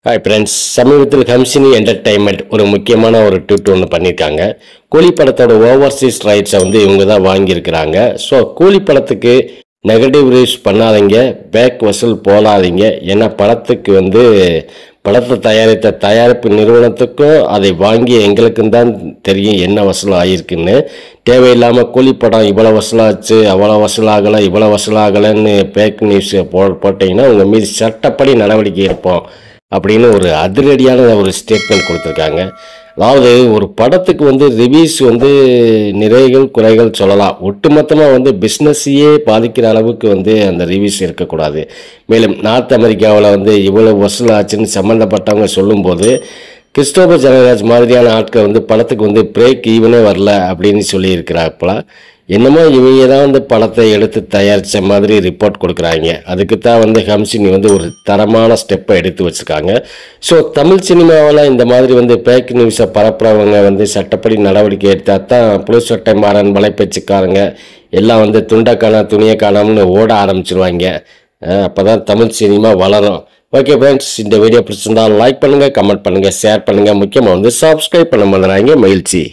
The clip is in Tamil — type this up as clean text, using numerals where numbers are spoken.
ஹாய் ஃப்ரெண்ட்ஸ், சமீபத்தில் ஹம்சினி என்டர்டைன்மெண்ட் ஒரு முக்கியமான ஒரு ட்வீட் ஒன்று பண்ணியிருக்காங்க. கூலி படத்தோட ஓவர்சீஸ் ரைட்ஸை இவங்க தான் வாங்கியிருக்கிறாங்க. ஸோ கூலி படத்துக்கு நெகட்டிவ் ரிவ்யூஸ் பண்ணாதீங்க, பேக் வசூல் போடாதீங்க. ஏன்னா படத்துக்கு படத்தை தயாரித்த தயாரிப்பு நிறுவனத்துக்கும் அதை வாங்கி எங்களுக்கும் தான் தெரியும் என்ன வசூல் ஆகியிருக்குன்னு. தேவையில்லாமல் கூலி படம் இவ்வளோ வசூலாச்சு, அவ்வளோ வசூலாகலை, இவ்வளோ வசூலாகலைன்னு பேக் நியூஸ் போட்டிங்கன்னா உங்கள் மீது சட்டப்படி நடவடிக்கை எடுப்போம் அப்படின்னு ஒரு அதிரடியான ஒரு ஸ்டேட்மெண்ட் கொடுத்துருக்காங்க. அதாவது ஒரு படத்துக்கு ரிவ்யூஸ் நிறைகள் குறைகள் சொல்லலாம். ஒட்டுமொத்தமாக பிஸ்னஸையே பாதிக்கிற அளவுக்கு அந்த ரிவ்யூஸ் இருக்கக்கூடாது. மேலும் நார்த் அமெரிக்காவில் இவ்வளோ வசூல் ஆச்சுன்னு சம்மந்தப்பட்டவங்க சொல்லும்போது கிறிஸ்டோபர் ஜனராஜ் மாதிரியான ஆட்கள் படத்துக்கு பிரேக் ஈவனே வரல அப்படின்னு சொல்லியிருக்கிறாப்பல. என்னமோ இவங்க தான் படத்தை எடுத்து தயாரித்த மாதிரி ரிப்போர்ட் கொடுக்குறாங்க. அதுக்கு தான் ஹம்சினி ஒரு தரமான ஸ்டெப்பை எடுத்து வச்சுருக்காங்க. ஸோ தமிழ் சினிமாவில் இந்த மாதிரி பேக் நியூஸை பரப்புறவங்க சட்டப்படி நடவடிக்கை எடுத்தால் தான் புழு சட்டை மாறன் வலைப்பேச்சுக்காரங்க எல்லாம் துண்டை காணா துணியை காணாமன்னு ஓட ஆரம்பிச்சிருவாங்க. அப்போ தான் தமிழ் சினிமா வளரும். ஓகே ஃப்ரெண்ட்ஸ், இந்த வீடியோ பிடிச்சிருந்தால் லைக் பண்ணுங்கள், கமெண்ட் பண்ணுங்கள், ஷேர் பண்ணுங்கள். முக்கியமாக சப்ஸ்கிரைப் பண்ண மறந்துடாதீங்க. மகிழ்ச்சி.